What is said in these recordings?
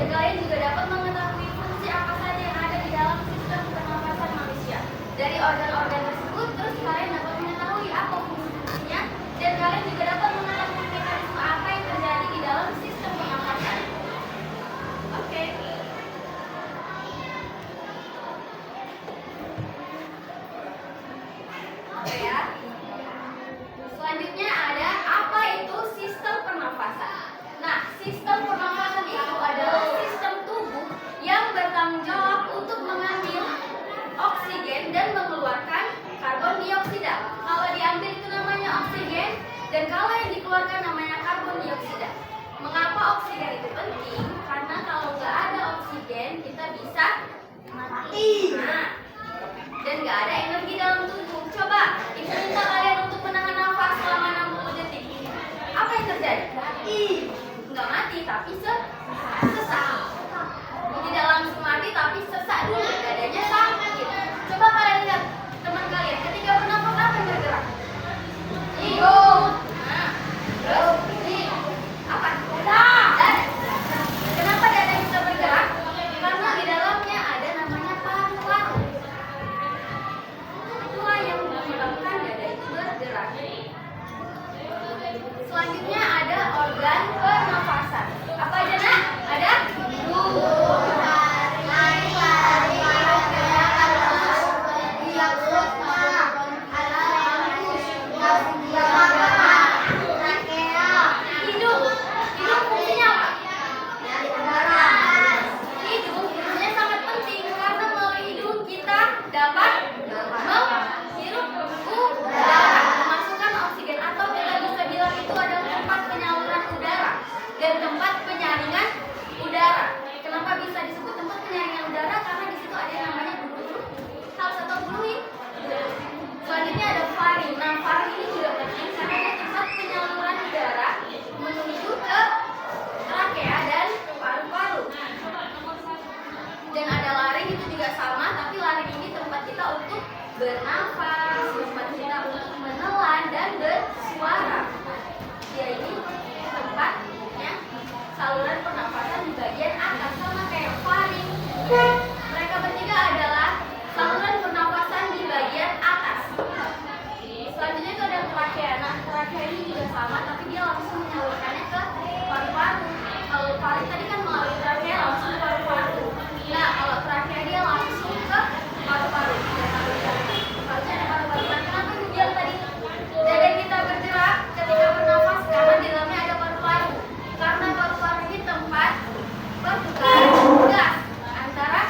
dan kalian juga dapat mengetahui fungsi apa saja yang ada di dalam sistem pernafasan manusia. Dari organ-organ tersebut, terus kalian dapat mengetahui apa fungsinya, dan kalian juga dapat mengetahui mekanisme apa yang terjadi di dalam sistem pernafasan. Oke. Oke ya. Selanjutnya ada apa itu sistem pernafasan. Nah, sistem pernafasan itu adalah sistem tubuh yang bertanggung jawab untuk mengambil oksigen dan mengeluarkan karbon dioksida. Kalau diambil itu namanya oksigen, dan kalau yang dikeluarkan namanya karbon dioksida. Mengapa oksigen itu penting? Karena kalau nggak ada oksigen, kita bisa mati. Nah, dan nggak ada energi dalam tubuh. Coba, ibu minta kalian untuk menahan nafas selama 60 detik. Apa yang terjadi? Mati. Nggak mati, tapi sesak. Tidak langsung mati, tapi sesak dulu. Dadanya sakit. Coba kalian lihat teman kalian ketika bernafas apa yang bergerak? Hidung. Nah, terus ini apa? Dada. Kenapa dada bisa bergerak? Karena di dalamnya ada namanya paru-paru. Itulah yang menyebabkan dada itu bergerak. Selanjutnya ada organ pernafasan. Apa aja nak? Ada hidung. Dan tempat penyaringan udara. Kenapa bisa disebut tempat penyaringan udara? Karena di situ ada yang namanya bulu. Salah satu bulu. Selanjutnya ada faring. Nah, faring ini juga penting karena dia tempat penyaluran udara menuju ke trakea dan paru-paru. Dan ada laring, itu juga sama, tapi laring ini tempat kita untuk bernafas, tempat kita untuk menelan dan bersuara. Dia ini tempatnya saluran pernafasan di bagian atas, sama kayak faring. Mereka bertiga adalah saluran pernafasan di bagian atas. Selanjutnya itu ada trakea. Nah, trakea ini juga sama, tapi dia langsung menyalurkannya ke paru-paru. Kalau faring tadi kan melalui trakea langsung ke paru-paru. Nah, kalau trakea dia langsung ke paru-paru. Harusnya ada paru-paru. Nah, kenapa ibu bilang tadi dada kita bergerak ketika bernafas? Karena di dalamnya ada paru-paru. Karena paru-paru ini tempat bertukar gas antara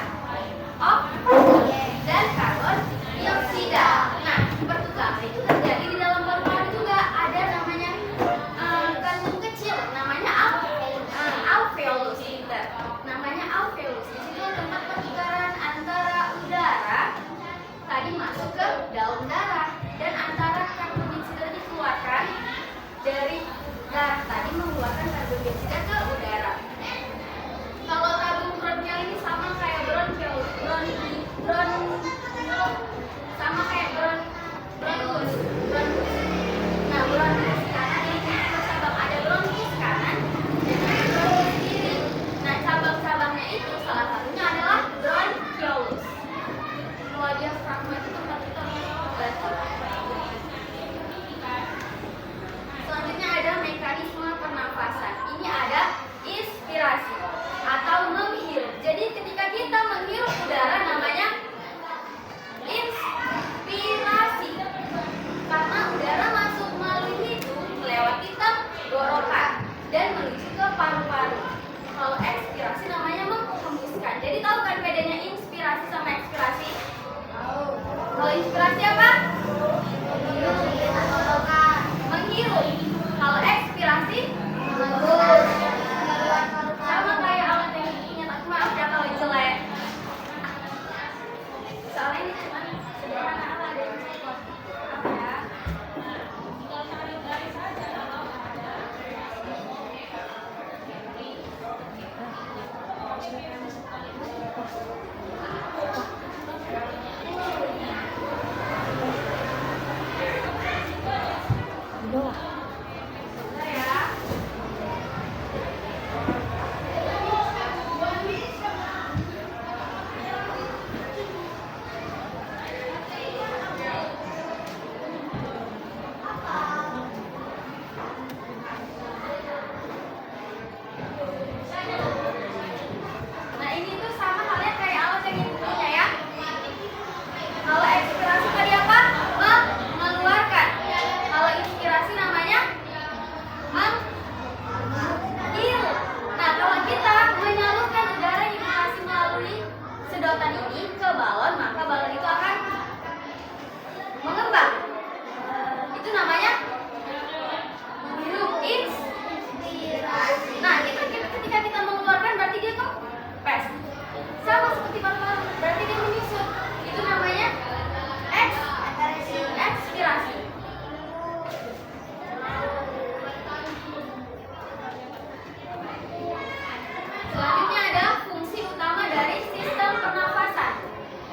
Selanjutnya ada fungsi utama dari sistem pernafasan.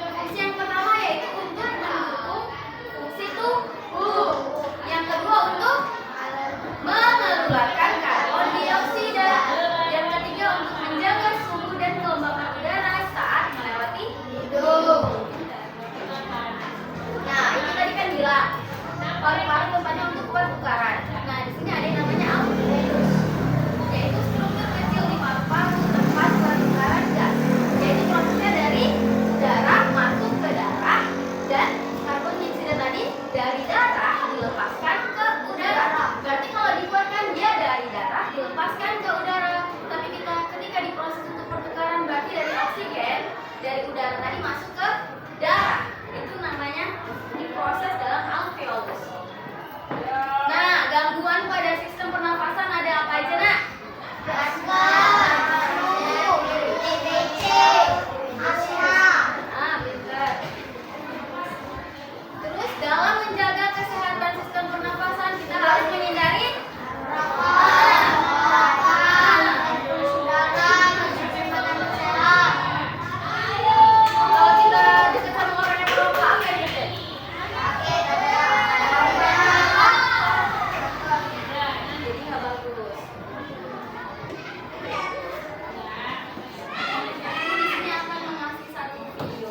Fungsi yang pertama yaitu untuk mendukung fungsi tubuh. Yang kedua untuk mengeluarkan karbon dioksida. Yang ketiga untuk menjaga suhu dan kelembapan udara saat melewati hidung. Nah, itu tadi kan bilang paru-paru tempatnya untuk pertukaran. Nah, di sini ada yang namanya alveolus, yaitu struktur kecil di paru-paru tempat pertukaran gas. Yaitu prosesnya dari udara masuk ke darah dan karbon dioksida tadi dari darah dilepaskan ke udara. Berarti kalau dikeluarkan dia dari darah dilepaskan ke udara. Tapi ketika diproses untuk pertukaran berarti dari oksigen dari udara tadi masuk ke darah. Itu namanya diproses dalam alveolus. Nah, gangguan pada sistem pernafasan ada apa aja, Nak? Asma, TBC, asma. Ah, benar. Terus dalam menjaga kesehatan sistem pernafasan kita harus menghindari kalau kita dekat sama orang yang merokok apa yang terjadi? Jadi nggak bagus. Aku di sini akan mengasih satu video.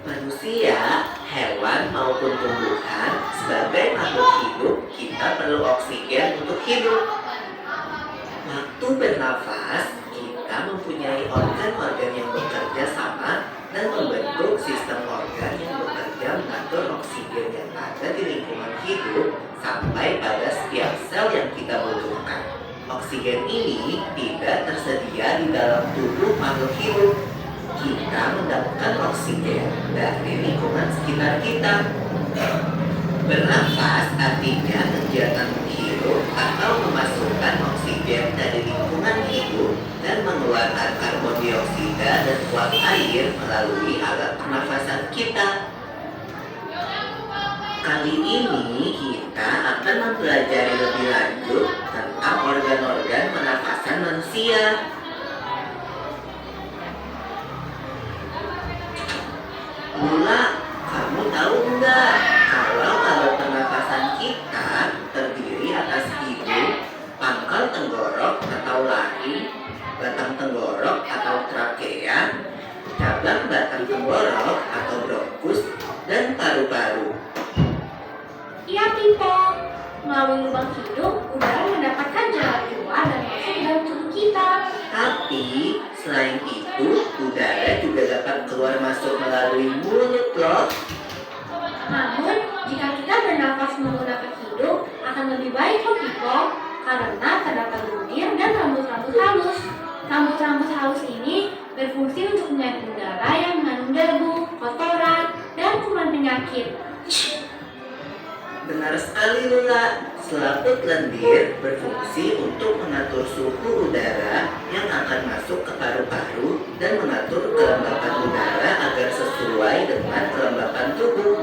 Manusia, hewan maupun tumbuhan, sebagai makhluk hidup, kita perlu oksigen untuk hidup. Waktu bernafas, kita mempunyai organ-organ yang bekerja sama dan membentuk sistem organ yang bekerja mengatur oksigen yang ada di lingkungan hidup sampai pada setiap sel yang kita butuhkan. Oksigen ini tidak tersedia di dalam tubuh makhluk hidup. Kita mendapatkan oksigen dari lingkungan sekitar kita. Bernafas artinya kegiatan menghirup atau memasukkan oksigen dari lingkungan hidup dan mengeluarkan karbon dioksida dan uap air melalui alat pernafasan kita. Kali ini kita akan mempelajari lebih lanjut tentang organ-organ pernafasan manusia. Lula, kamu tahu enggak kalau Iya, Pipo. Melalui lubang hidung, udara mendapatkan jalan keluar dan masuk ke dalam tubuh kita. Tapi selain itu, udara juga dapat keluar masuk melalui mulut loh. Namun, jika kita bernafas menggunakan hidung, akan lebih baik kok, Pipo. Karena terdapat lendir dan rambut-rambut halus. Rambut-rambut halus ini berfungsi untuk menyaring udara yang mengandung debu, kotoran, dan kuman penyakit. Benar sekali Lula, selaput lendir berfungsi untuk mengatur suhu udara yang akan masuk ke paru-paru dan mengatur kelembapan udara agar sesuai dengan kelembapan tubuh.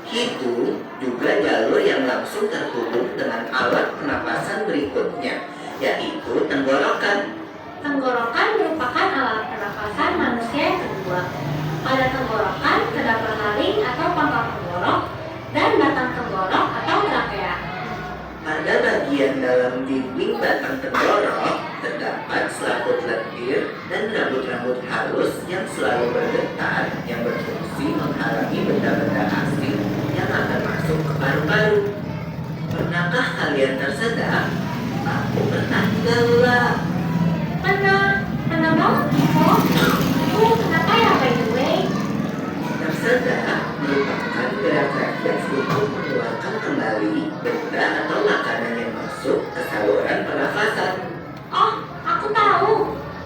Hidung juga jalur yang langsung terhubung dengan alat pernapasan berikutnya, yaitu tenggorokan. Tenggorokan merupakan alat pernapasan manusia yang kedua. Pada tenggorokan terdapat laring atau pangkal tenggorok dan batang tenggorok atau trakea. Pada bagian dalam dinding batang tenggorok terdapat selaput lendir dan rambut-rambut halus yang selalu bergetar yang berfungsi menghalangi benda-benda asing yang akan masuk ke paru-paru. Pernahkah kalian tersedak? Aku pernah juga Lula. Pernah banget, Pipo. Kenapa ya, by the way? Tersedak merupakan gerak refleks untuk mengeluarkan kembali benda atau makanan yang masuk ke saluran pernafasan. Oh, aku tahu.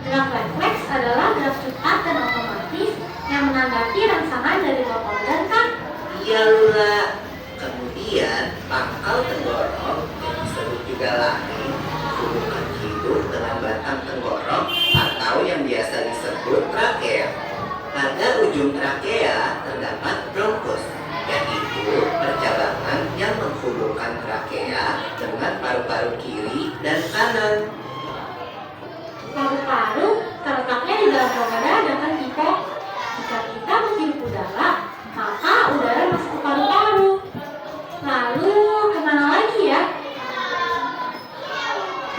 Gerak refleks adalah gerak cepat dan otomatis yang menanggapi rangsangan dari luar organ, kan? Iya Lula. Kemudian pangkal tenggorok yang disebut juga laring menghubungkan hidung dengan batang tenggorok atau yang biasa disebut trakea. Pada ujung trakea terdapat bronkus, yaitu percabangan yang menghubungkan trakea dengan paru-paru kiri dan kanan. Paru-paru terletaknya di dalam rongga dada, kan, Pipo? Jika kita menghirup udara, maka udara masuk ke paru-paru. Lalu, kemana lagi ya?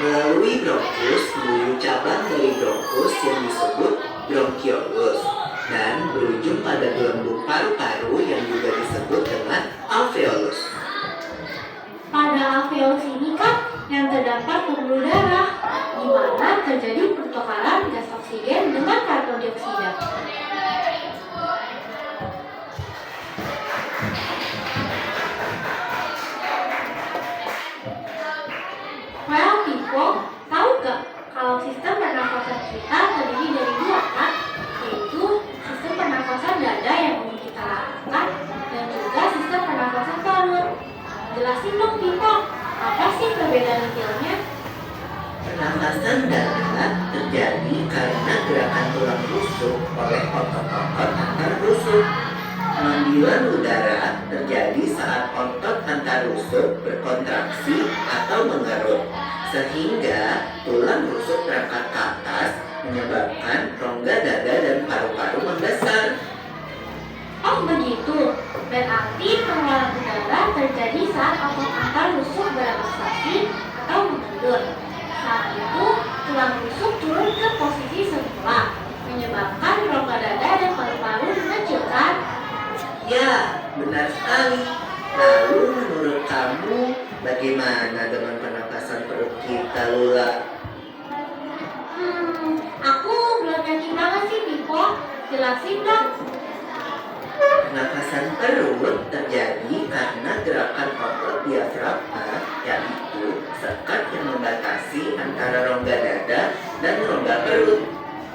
Melalui bronkus menuju cabang dari bronkus yang disebut bronkiolus dan berujung pada gelembung paru-paru yang juga disebut dengan alveolus. Pada alveolus ini, kan, yang terdapat pembuluh darah, di mana terjadi pertukaran gas oksigen dengan karbon dioksida. Well, Pipo, tahu gak kalau sistem pernafasan kita terdiri dari dua, kan? Yaitu sistem pernafasan dada yang umum kita lakukan dan juga sistem pernafasan perut. Jelasin dong, Pipo, apa sih perbedaan detailnya? Pernafasan dada terjadi karena gerakan tulang rusuk oleh otot-otot antar rusuk. Pengambilan udara terjadi saat otot antar rusuk berkontraksi atau mengerut, sehingga tulang rusuk terangkat ke atas menyebabkan rongga dada dan paru-paru membesar. Oh begitu, berarti pengeluaran udara terjadi saat otot antar rusuk berelaksasi atau mengendur. Saat itu, tulang rusuk turun ke posisi semula, menyebabkan rongga dada dan paru-paru mengecilkan. Ya, benar sekali. Lalu menurut kamu, bagaimana dengan pernapasan perut kita, Lula? Aku belum yakin banget sih, Pipo. Jelasin dong. Pernapasan perut terjadi karena gerakan otot diafragma, yaitu sekat yang membatasi antara rongga dada dan rongga perut.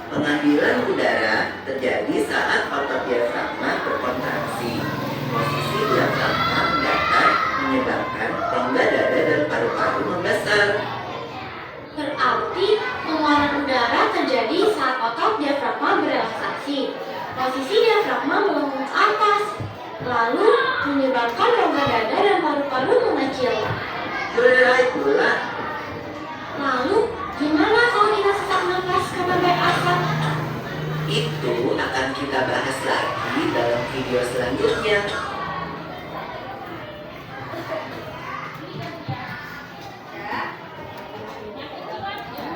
Pengambilan udara terjadi saat otot diafragma berkontraksi. Posisi diafragma mendatar menyebabkan rongga dada dan paru-paru membesar. Berarti pengeluaran udara terjadi saat otot diafragma berelaksasi. Posisi diafragma melengkung ke atas, lalu menyebabkan rongga dada dan paru-paru mengecil. Right, Lula. Lalu, gimana kalau kita sesak nafas karena banyak asap? Itu akan kita bahas lagi dalam video selanjutnya.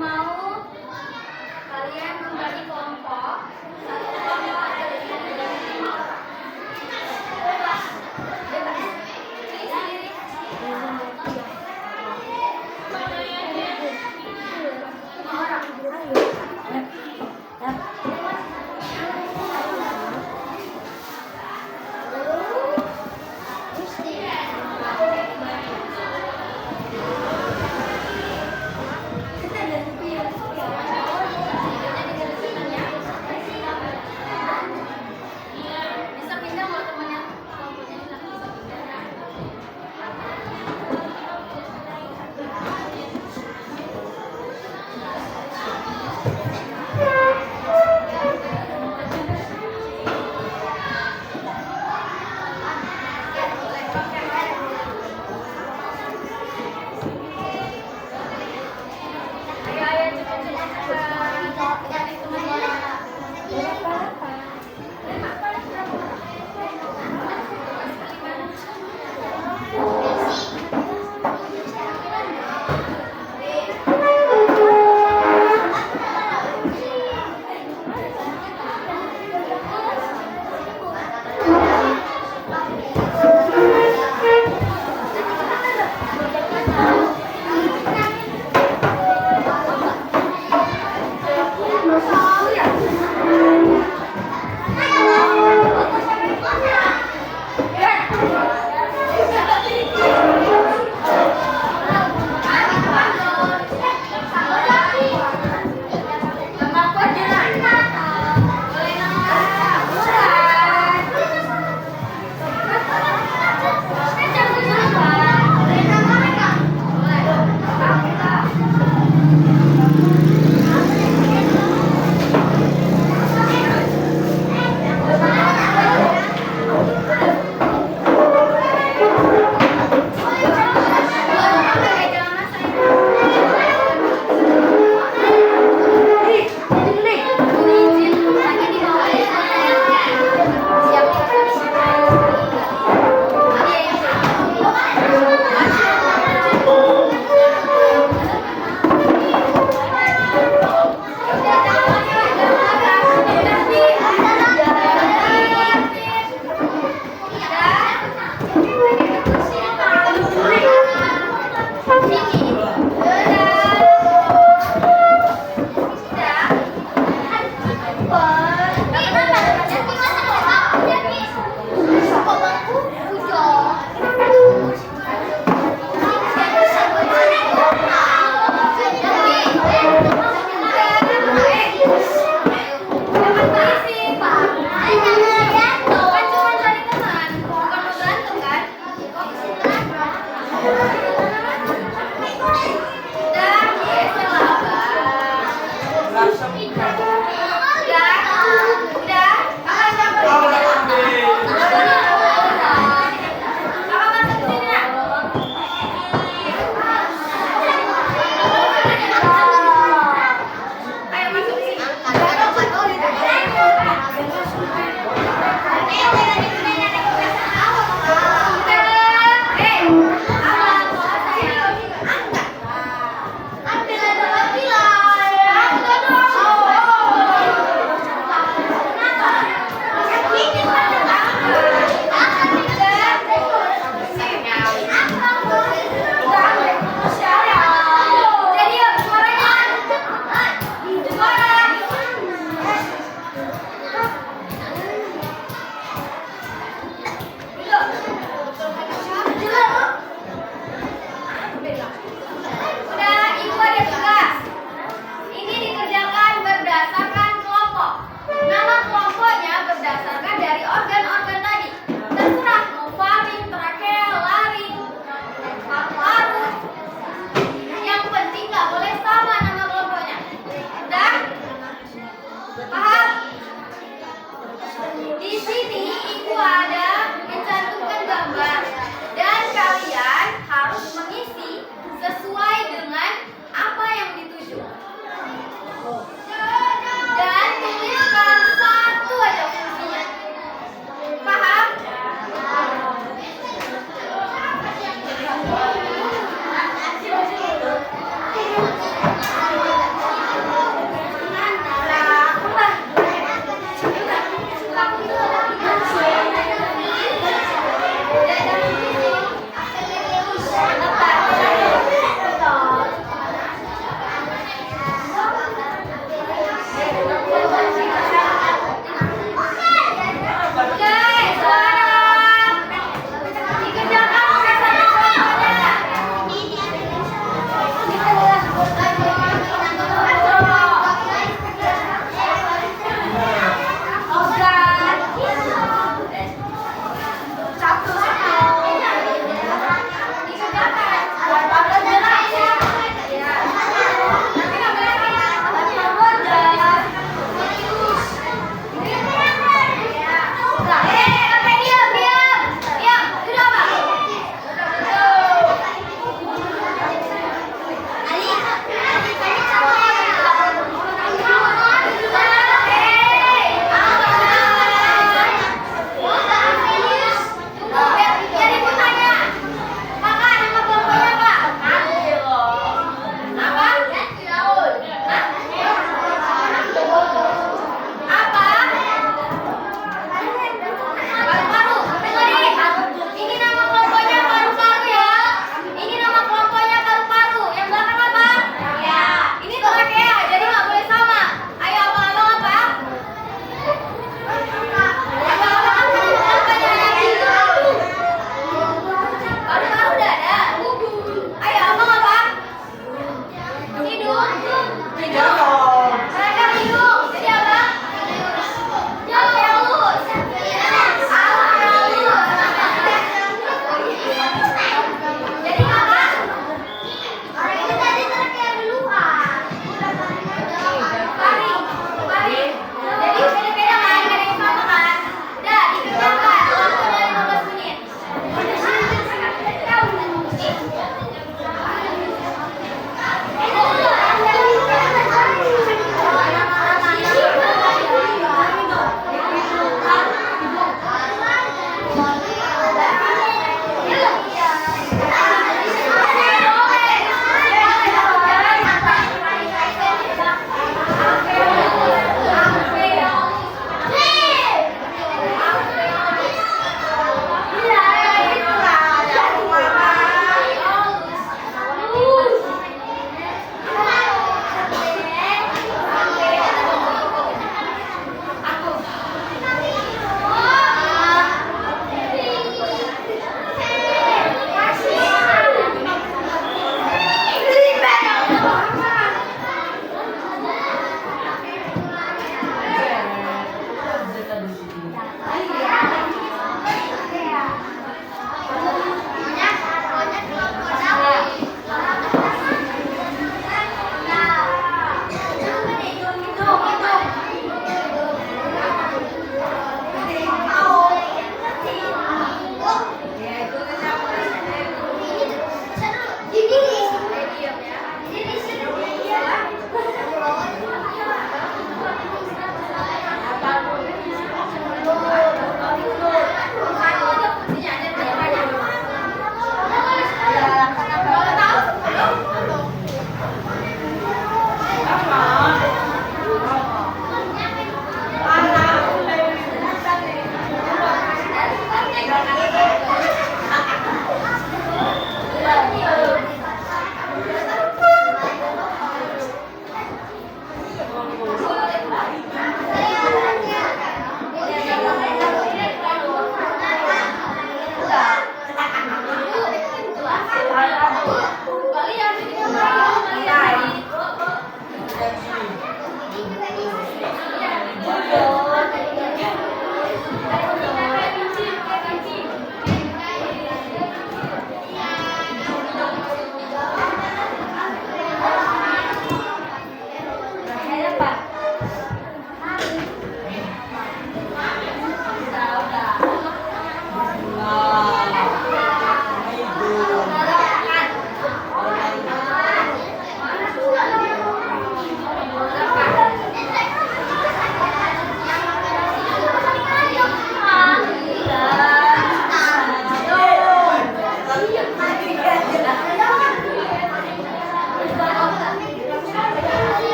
Mau kalian membagi kelompok, satu kelompok ada di sini. Bebas. Udah, biasa lah, Bang. Udah, kakak siapa? Kakak masuk sini, nak. Ayo masuk sini. Hei, abang.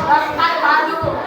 Lompat baru.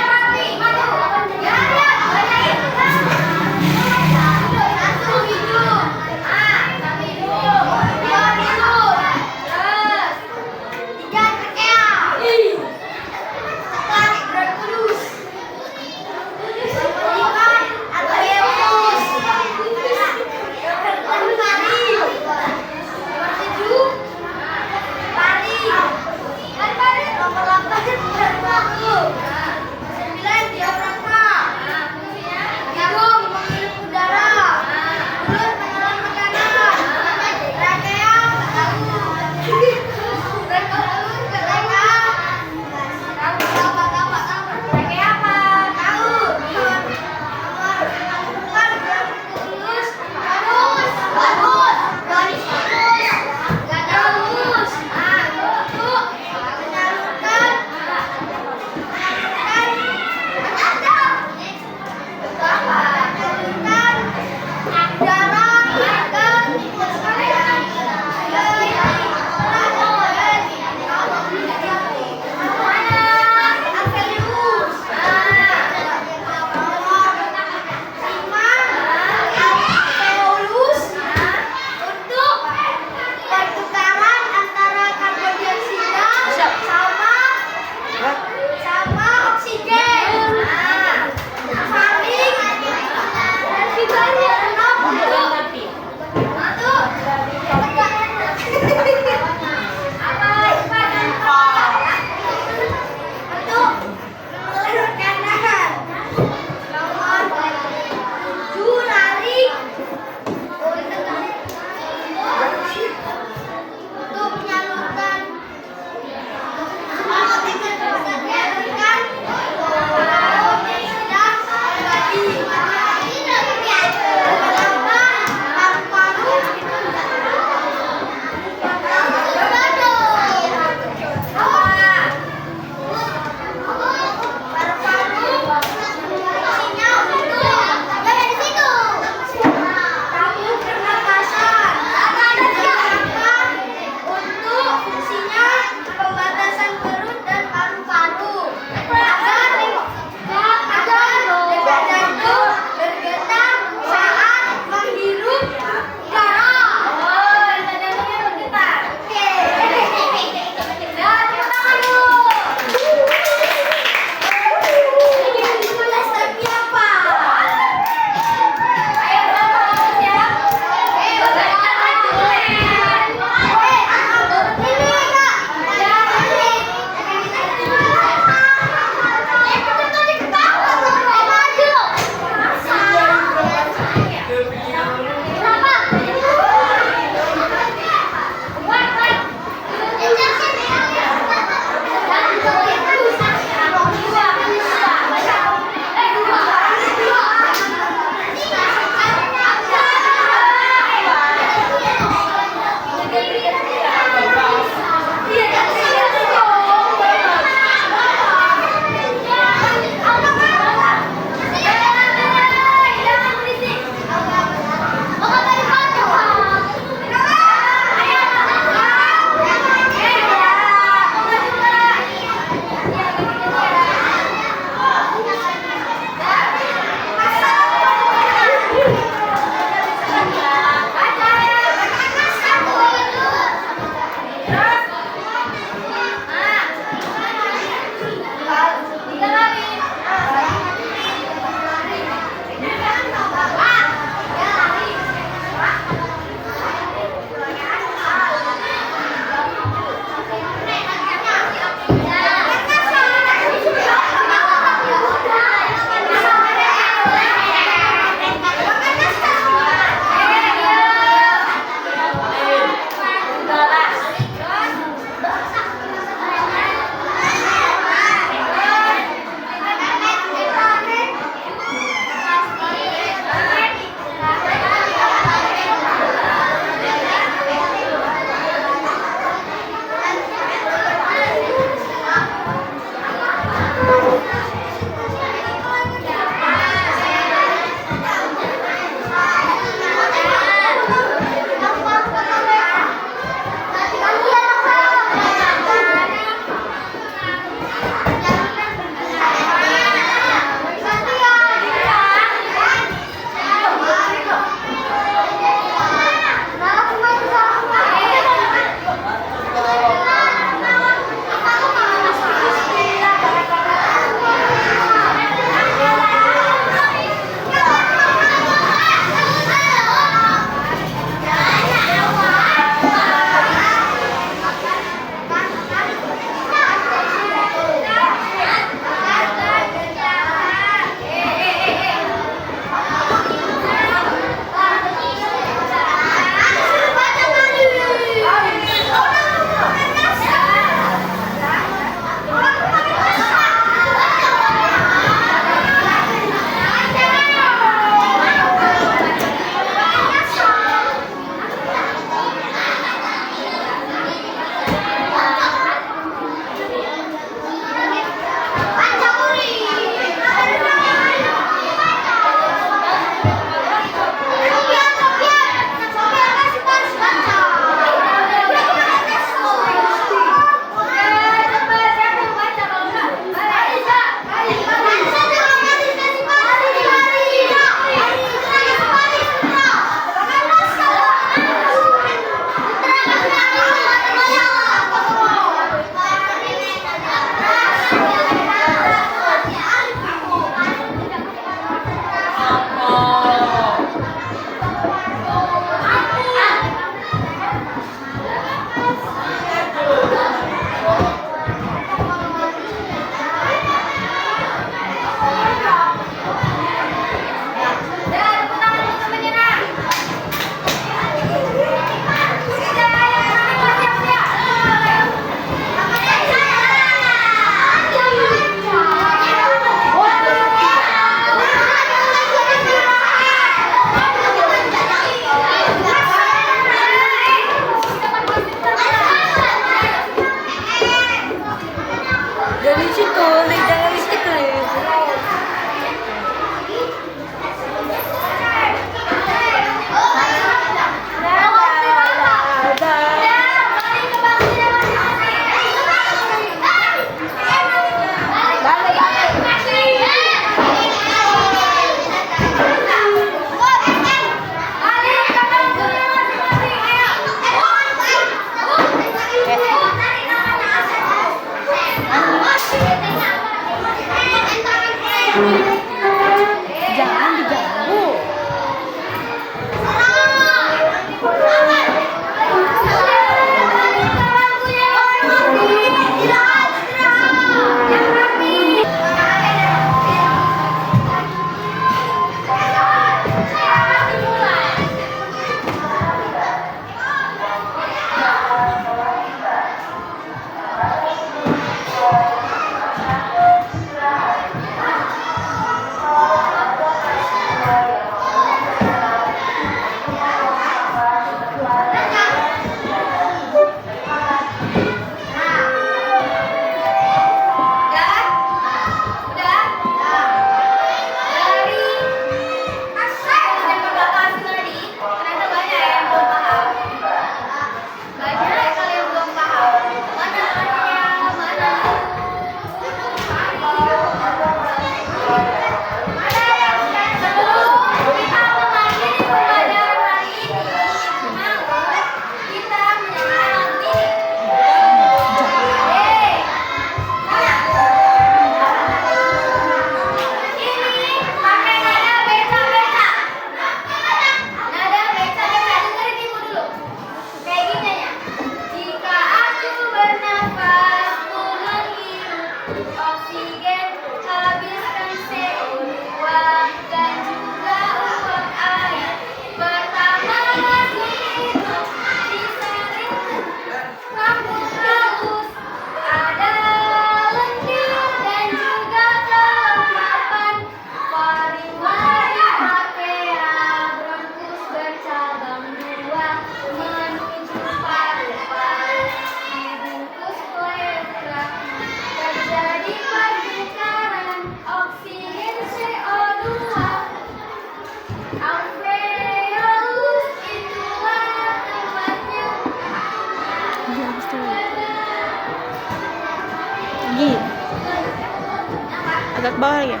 Gini, Kenapa? agak bawah lagi ya.